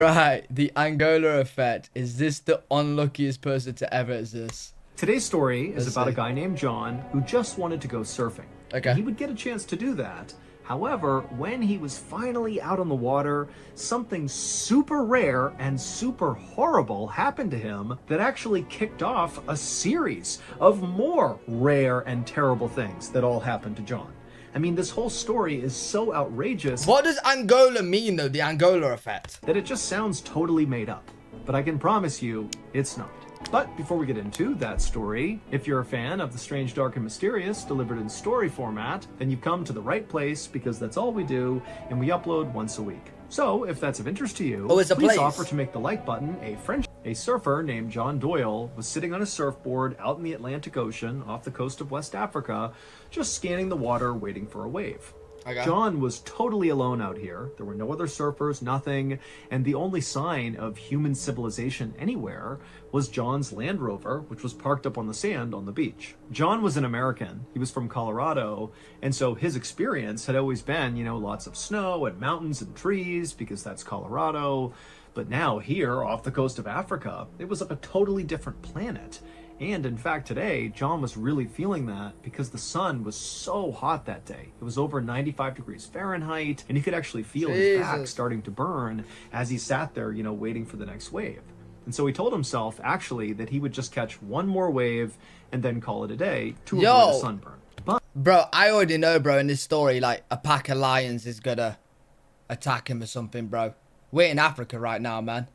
Right, the Angola effect. Is this the unluckiest person to ever exist? Today's story is Let's about a see. guy named John who just wanted to go surfing. Okay. And he would get a chance to do that. However, when he was finally out on the water, something super rare and super horrible happened to him that actually kicked off a series of more rare and terrible things that all happened to John. I mean, this whole story is so outrageous. What does Angola mean, though, the Angola effect? That it just sounds totally made up. But I can promise you, it's not. But before we get into that story, if you're a fan of The Strange, Dark, and Mysterious delivered in story format, then you've come to the right place because that's all we do, and we upload once a week. So, if that's of interest to you, it's a please place. offer to make the like button a friendship. A surfer named John Doyle was sitting on a surfboard out in the Atlantic Ocean off the coast of West Africa, just scanning the water waiting for a wave. Okay. John was totally alone out here. There were no other surfers, nothing, and the only sign of human civilization anywhere was John's Land Rover, which was parked up on the sand on the beach. John was an American. He was from Colorado, and so his experience had always been, lots of snow and mountains and trees, because that's Colorado. But now here, off the coast of Africa, it was like a totally different planet. And in fact, today, John was really feeling that because the sun was so hot that day. It was over 95 degrees Fahrenheit, and he could actually feel his back starting to burn as he sat there, waiting for the next wave. And so he told himself, actually, that he would just catch one more wave and then call it a day to avoid a sunburn. But, bro, I already know, bro, in this story, like, a pack of lions is gonna attack him or something, bro. We're in Africa right now, man.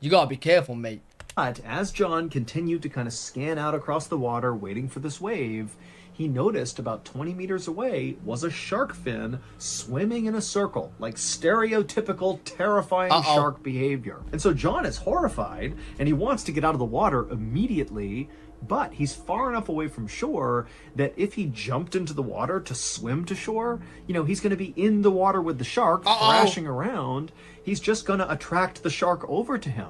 You gotta be careful, mate. But as John continued to kind of scan out across the water waiting for this wave, he noticed about 20 meters away was a shark fin swimming in a circle, like stereotypical terrifying shark behavior. And so John is horrified and he wants to get out of the water immediately, but he's far enough away from shore that if he jumped into the water to swim to shore, he's going to be in the water with the shark thrashing around. He's just going to attract the shark over to him.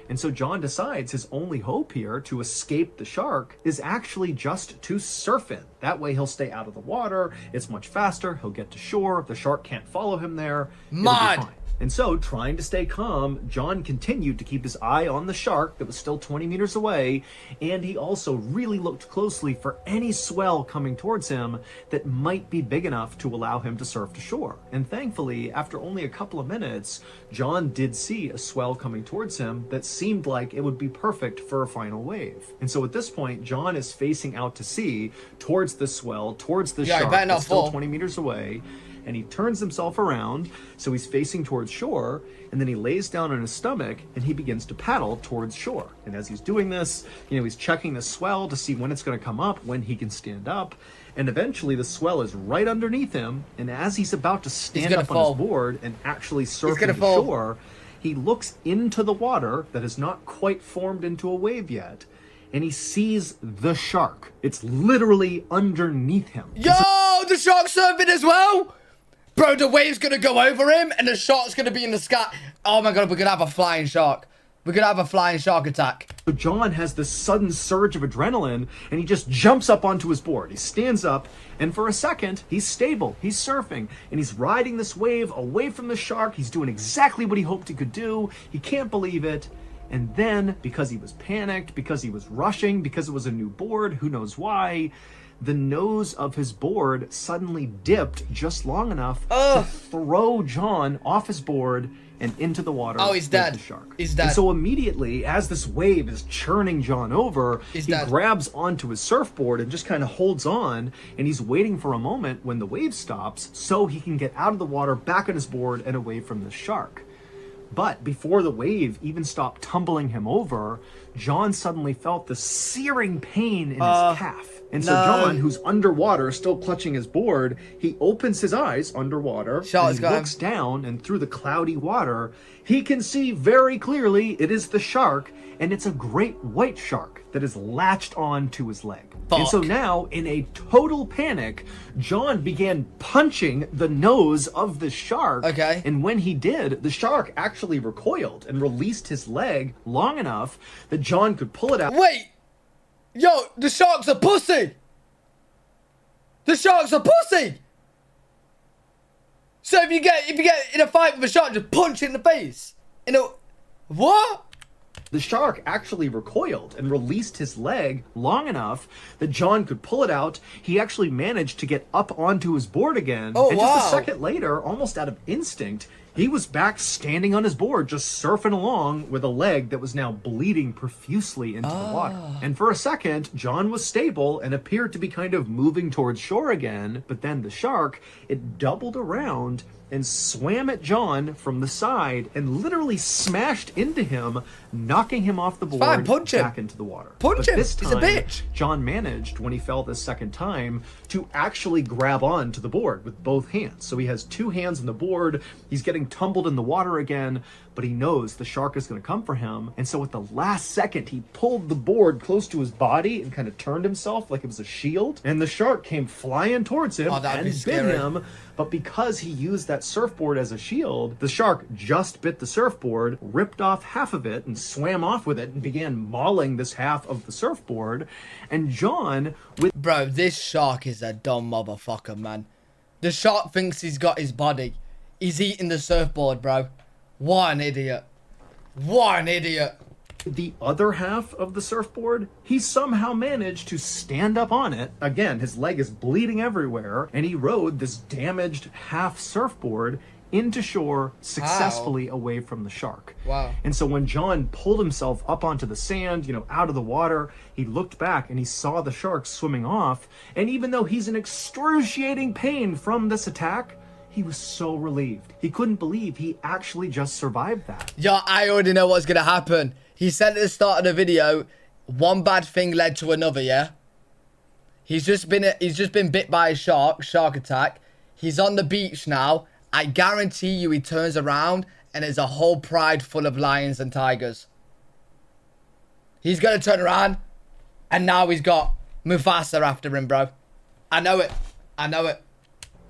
And so John decides his only hope here to escape the shark is actually just to surf in. That way he'll stay out of the water. It's much faster. He'll get to shore. The shark can't follow him there. It'll be fine. And so, trying to stay calm, John continued to keep his eye on the shark that was still 20 meters away, and he also really looked closely for any swell coming towards him that might be big enough to allow him to surf to shore. And thankfully, after only a couple of minutes, John did see a swell coming towards him that seemed like it would be perfect for a final wave. And so at this point, John is facing out to sea, towards the swell, towards the shark that's still 20 meters away. And he turns himself around, so he's facing towards shore, and then he lays down on his stomach and he begins to paddle towards shore. And as he's doing this, he's checking the swell to see when it's going to come up, when he can stand up. And eventually the swell is right underneath him, and as he's about to stand up on his board and actually surf to shore, he looks into the water that has not quite formed into a wave yet, and he sees the shark. It's literally underneath him. Yo, the shark's surfing as well? Bro, the wave's gonna go over him and the shark's gonna be in the sky. Oh my god, we're gonna have a flying shark. We're gonna have a flying shark attack. So John has this sudden surge of adrenaline and he just jumps up onto his board. He stands up, and for a second, he's stable. He's surfing and he's riding this wave away from the shark. He's doing exactly what he hoped he could do. He can't believe it. And then, because he was panicked, because he was rushing, because it was a new board, who knows why, the nose of his board suddenly dipped just long enough to throw John off his board and into the water. Oh, he's dead. The shark. He's dead. And so immediately, as this wave is churning John over, he grabs onto his surfboard and just kind of holds on, and he's waiting for a moment when the wave stops so he can get out of the water, back on his board, and away from the shark. But before the wave even stopped tumbling him over, John suddenly felt the searing pain in his calf. And so John, who's underwater, still clutching his board, he opens his eyes underwater, and he looks down, and through the cloudy water, he can see very clearly it is the shark, and it's a great white shark that is latched on to his leg. And so now, in a total panic, John began punching the nose of the shark. Okay. And when he did, the shark actually recoiled and released his leg long enough that John could pull it out. Wait! Yo, the shark's a pussy! The shark's a pussy! So if you get in a fight with a shark, just punch it in the face. What? The shark actually recoiled and released his leg long enough that John could pull it out. He actually managed to get up onto his board again. Oh, and wow. just a second later, almost out of instinct, he was back standing on his board, just surfing along with a leg that was now bleeding profusely into the water. And for a second, John was stable and appeared to be kind of moving towards shore again. But then the shark, it doubled around and swam at John from the side and literally smashed into him, knocking him off the board fine, punch him. back into the water. Punch but him. This time, He's a bitch. John managed, when he fell this second time, to actually grab on to the board with both hands. So he has two hands on the board. He's getting tumbled in the water again, but he knows the shark is going to come for him. And so at the last second, he pulled the board close to his body and kind of turned himself like it was a shield. And the shark came flying towards him and bit him. But because he used that surfboard as a shield, the shark just bit the surfboard, ripped off half of it, and swam off with it and began mauling this half of the surfboard. And John, with... Bro, this shark is a dumb motherfucker, man. The shark thinks he's got his body. He's eating the surfboard, bro. What an idiot. What an idiot. The other half of the surfboard, he somehow managed to stand up on it. Again, his leg is bleeding everywhere, and he rode this damaged half surfboard into shore successfully away from the shark. Wow. And so when John pulled himself up onto the sand, you know, out of the water, he looked back and he saw the shark swimming off. And even though he's in excruciating pain from this attack, he was so relieved. He couldn't believe he actually just survived that. Yo, I already know what's gonna happen. He said at the start of the video, one bad thing led to another, yeah? He's just been bit by a shark attack. He's on the beach now. I guarantee you he turns around and there's a whole pride full of lions and tigers. He's gonna turn around and now he's got Mufasa after him, bro. I know it. I know it.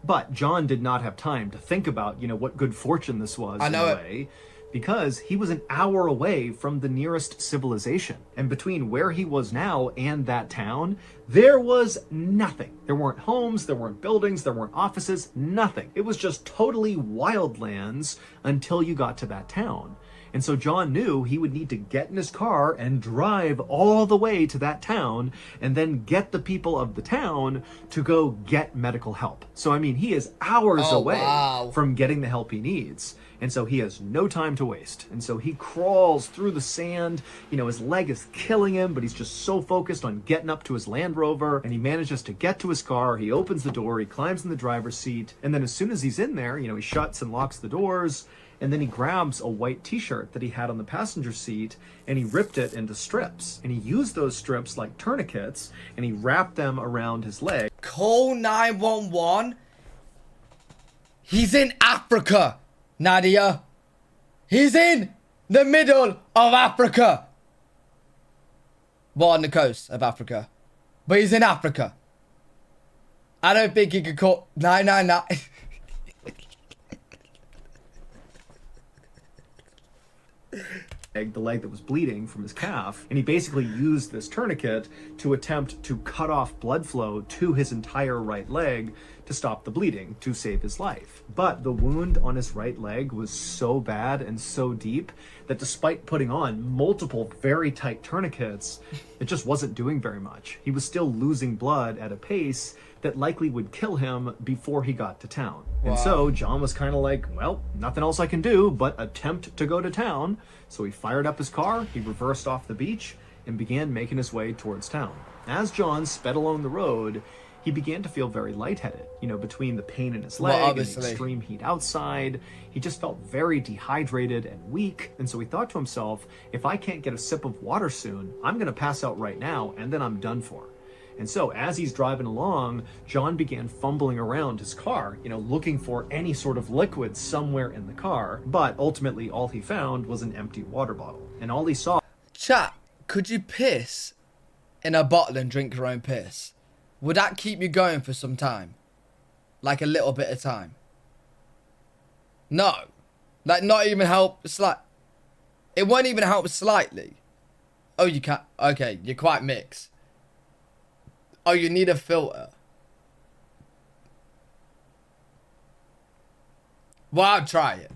But John did not have time to think about, you know, what good fortune this was in a way, because he was an hour away from the nearest civilization. And between where he was now and that town, there was nothing. There weren't homes, there weren't buildings, there weren't offices, nothing. It was just totally wildlands until you got to that town. And so John knew he would need to get in his car and drive all the way to that town and then get the people of the town to go get medical help. So, I mean, he is hours away from getting the help he needs. And so he has no time to waste. And so he crawls through the sand. You know, his leg is killing him, but he's just so focused on getting up to his Land Rover. And he manages to get to his car. He opens the door. He climbs in the driver's seat. And then as soon as he's in there, you know, he shuts and locks the doors. And then he grabs a white t-shirt that he had on the passenger seat and he ripped it into strips. And he used those strips like tourniquets and he wrapped them around his leg. Call 911. He's in Africa, Nadia. He's in the middle of Africa. Well, on the coast of Africa. But he's in Africa. I don't think he could call 999. The leg that was bleeding from his calf, and he basically used this tourniquet to attempt to cut off blood flow to his entire right leg to stop the bleeding, to save his life. But the wound on his right leg was so bad and so deep that despite putting on multiple very tight tourniquets, it just wasn't doing very much. He was still losing blood at a pace that likely would kill him before he got to town. Wow. And so John was kind of like, well, nothing else I can do but attempt to go to town. So he fired up his car, he reversed off the beach, and began making his way towards town. As John sped along the road, he began to feel very lightheaded. You know, between the pain in his leg and the extreme heat outside, he just felt very dehydrated and weak. And so he thought to himself, if I can't get a sip of water soon, I'm going to pass out right now, and then I'm done for. And so as he's driving along, John began fumbling around his car, you know, looking for any sort of liquid somewhere in the car. But ultimately, all he found was an empty water bottle. And all he saw... Chat, could you piss in a bottle and drink your own piss? Would that keep you going for some time? Like a little bit of time? No. Like not even help it won't even help slightly. Oh, you can't... Okay, you're quite mixed. Oh, you need a filter. Well, I'll try it.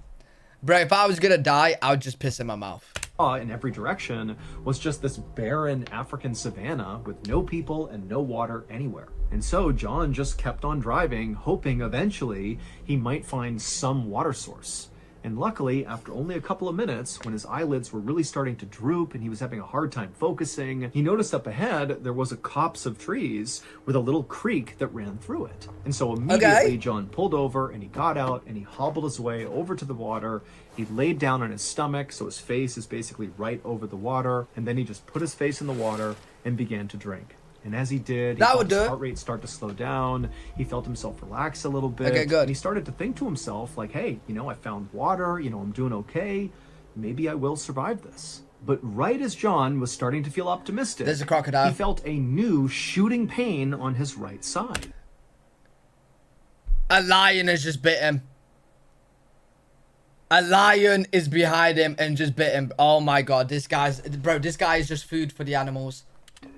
Bro, if I was gonna die, I would just piss in my mouth. In every direction was just this barren African savanna with no people and no water anywhere. And so John just kept on driving, hoping eventually he might find some water source. And luckily, after only a couple of minutes, when his eyelids were really starting to droop and he was having a hard time focusing, he noticed up ahead there was a copse of trees with a little creek that ran through it. And so immediately John pulled over and he got out and he hobbled his way over to the water. He laid down on his stomach, so his face is basically right over the water, and then he just put his face in the water and began to drink. And as he did, he felt his heart rate start to slow down. He felt himself relax a little bit. Okay, good. And he started to think to himself, like, hey, I found water. I'm doing okay. Maybe I will survive this. But right as John was starting to feel optimistic, there's a crocodile. He felt a new shooting pain on his right side. A lion has just bit him. A lion is behind him and just bit him. Oh my god, this guy is just food for the animals.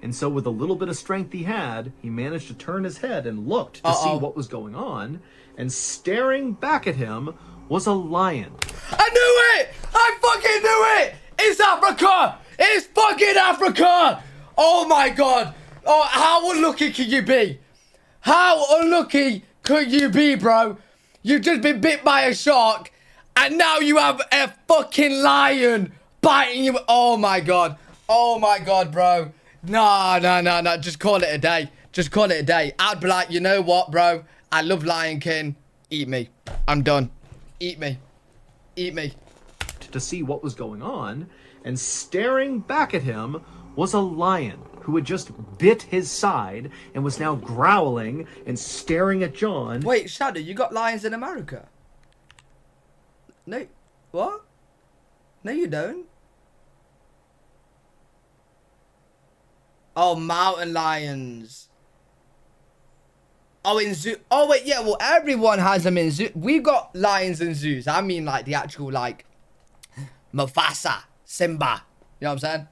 And so with a little bit of strength he had, he managed to turn his head and looked to see what was going on. And staring back at him was a lion. I knew it! I fucking knew it! It's Africa! It's fucking Africa! Oh my god! Oh, how unlucky can you be? How unlucky could you be, bro? You've just been bit by a shark, and now you have a fucking lion biting you. Oh my god. Oh my god, bro. No. Just call it a day. Just call it a day. I'd be like, you know what, bro? I love Lion King. Eat me. I'm done. Eat me. Eat me. To see what was going on, and staring back at him was a lion who had just bit his side and was now growling and staring at John. Wait, Shadow, you got lions in America? No. What? No, you don't. Oh, mountain lions. Oh, in zoo. Oh, wait, yeah. Well, everyone has them in zoo. We got lions in zoos. I mean, like, the actual, like, Mufasa, Simba. You know what I'm saying?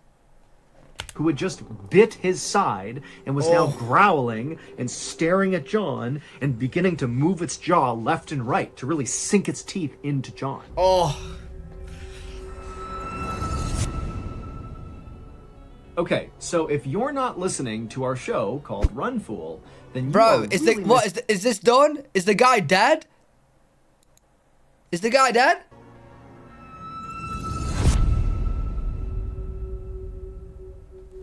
Who had just bit his side and was now growling and staring at John and beginning to move its jaw left and right to really sink its teeth into John. Oh. Okay, so if you're not listening to our show called Run Fool, then you Bro, is this done? Is the guy dead? Is the guy dead?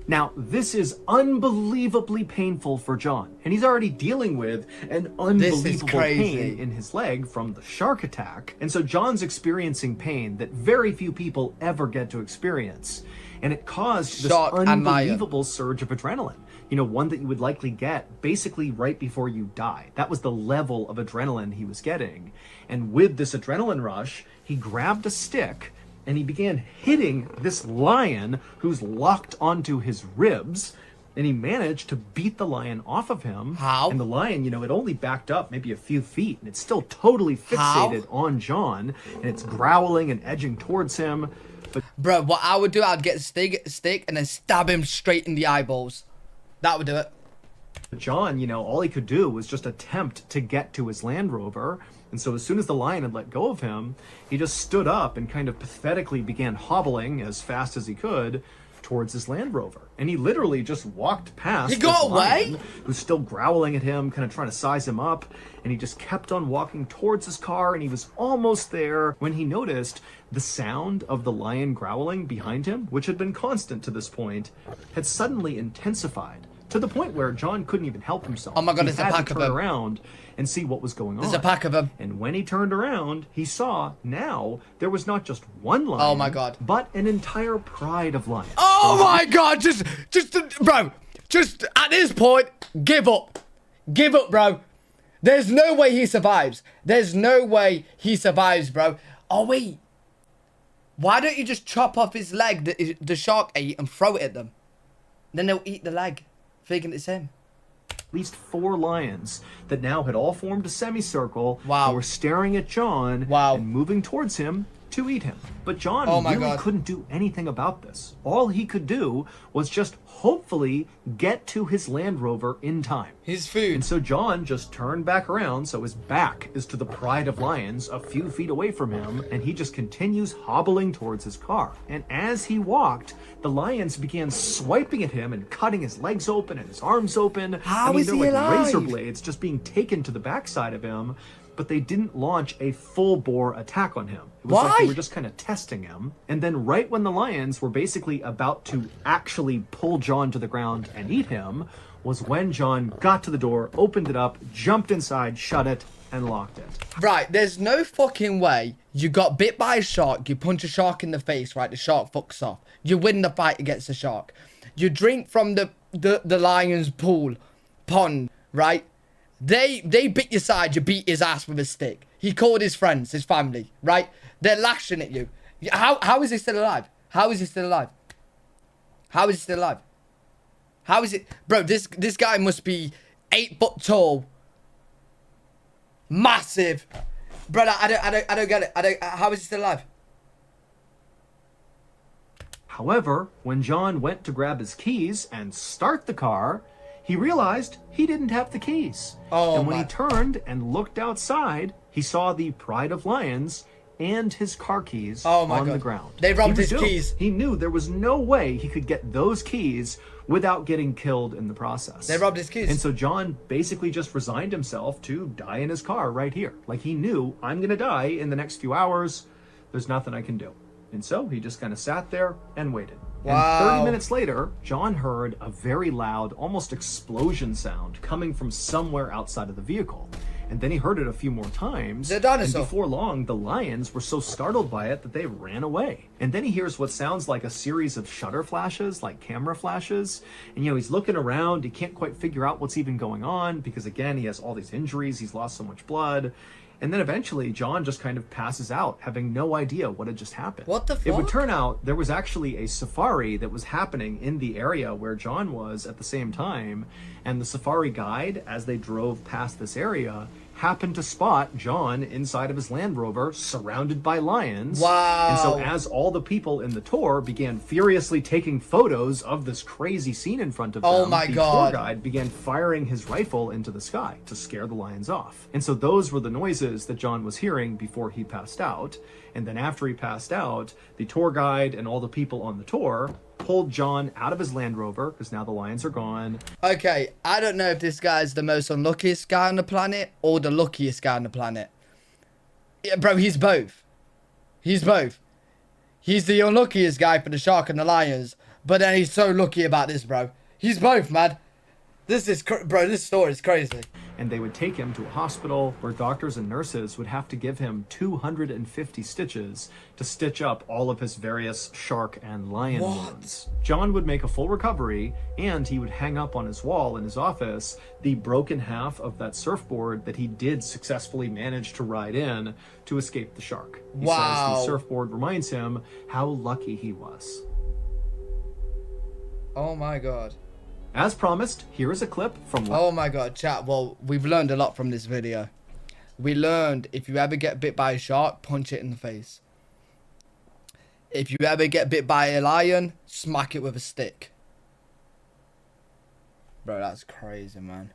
Now, this is unbelievably painful for John, and he's already dealing with an unbelievable pain in his leg from the shark attack. And so John's experiencing pain that very few people ever get to experience. And it caused this unbelievable surge of adrenaline. One that you would likely get basically right before you die. That was the level of adrenaline he was getting. And with this adrenaline rush, he grabbed a stick and he began hitting this lion who's locked onto his ribs. And he managed to beat the lion off of him. How? And the lion, it only backed up maybe a few feet. And it's still totally fixated on John. And it's growling and edging towards him. But bro, what I would do, I'd get a stick and then stab him straight in the eyeballs. That would do it. John, all he could do was just attempt to get to his Land Rover. And so as soon as the lion had let go of him, he just stood up and kind of pathetically began hobbling as fast as he could towards his Land Rover. And he literally just walked past this lion lion who's still growling at him, kind of trying to size him up. And he just kept on walking towards his car, and he was almost there when he noticed the sound of the lion growling behind him, which had been constant to this point, had suddenly intensified to the point where John couldn't even help himself. Oh my god, there's a pack of them. Turn around and see what was going on. There's a pack of them. And when he turned around, he saw now there was not just one lion. Oh my god. But an entire pride of lions. Oh my god, bro, just at this point, give up. Give up, bro. There's no way he survives. There's no way he survives, bro. Oh, wait. Why don't you just chop off his leg that the shark ate and throw it at them? Then they'll eat the leg, thinking it's him. At least 4 lions that now had all formed a semicircle. Wow. And were staring at John. Wow. And moving towards him to eat him. But John Oh my really God. couldn't do anything about this. All he could do was just hopefully get to his Land Rover in time. His food. And so John just turned back around so his back is to the pride of lions a few feet away from him, and he just continues hobbling towards his car. And as he walked, the lions began swiping at him and cutting his legs open and his arms open. How is they're he like alive? razor blades just being taken to the backside of him, but they didn't launch a full-bore attack on him. It was like Why? they were just kind of testing him. And then right when the lions were basically about to actually pull John to the ground and eat him was when John got to the door, opened it up, jumped inside, shut it, and locked it. Right, there's no fucking way you got bit by a shark, you punch a shark in the face, right, the shark fucks off. You win the fight against the shark. You drink from the lion's pond, right? They bit your side, you beat his ass with a stick. He called his friends, his family, right? They're lashing at you. How is he still alive? How is he still alive? How is he still alive? How is it? Bro, this guy must be 8 foot tall. Massive. Brother, I don't get it. How is he still alive? However, when John went to grab his keys and start the car, he realized he didn't have the keys. Oh, and when my. he turned and looked outside, he saw the pride of lions and his car keys Oh my on God. the ground. They robbed He was his doomed. keys. He knew there was no way he could get those keys without getting killed in the process. They robbed his keys. And so John basically just resigned himself to die in his car right here. Like he knew, I'm going to die in the next few hours. There's nothing I can do. And so he just kind of sat there and waited. Wow. And 30 minutes later, John heard a very loud, almost explosion sound coming from somewhere outside of the vehicle. And then he heard it a few more times. The dinosaur. And before long, the lions were so startled by it that they ran away. And then he hears what sounds like a series of shutter flashes, like camera flashes. And, he's looking around. He can't quite figure out what's even going on because, again, he has all these injuries. He's lost so much blood. And then eventually, John just kind of passes out, having no idea what had just happened. What the It would fuck? turn out there was actually a safari that was happening in the area where John was at the same time. And the safari guide, as they drove past this area, happened to spot John inside of his Land Rover, surrounded by lions. Wow. And so as all the people in the tour began furiously taking photos of this crazy scene in front of them, Oh my the God. tour guide began firing his rifle into the sky to scare the lions off. And so those were the noises that John was hearing before he passed out. And then after he passed out, the tour guide and all the people on the tour pulled John out of his Land Rover, because now the lions are gone. Okay, I don't know if this guy's the most unluckiest guy on the planet or the luckiest guy on the planet. Yeah, bro, he's both. He's both. He's the unluckiest guy for the shark and the lions, but then he's so lucky about this, bro. He's both, man. Bro, this story is crazy. And they would take him to a hospital where doctors and nurses would have to give him 250 stitches to stitch up all of his various shark and lion wounds. John would make a full recovery, and he would hang up on his wall in his office the broken half of that surfboard that he did successfully manage to ride in to escape the shark. He says Wow. the surfboard reminds him how lucky he was. Oh my God. As promised, here is a clip from... Oh my God, chat. Well, we've learned a lot from this video. We learned if you ever get bit by a shark, punch it in the face. If you ever get bit by a lion, smack it with a stick. Bro, that's crazy, man.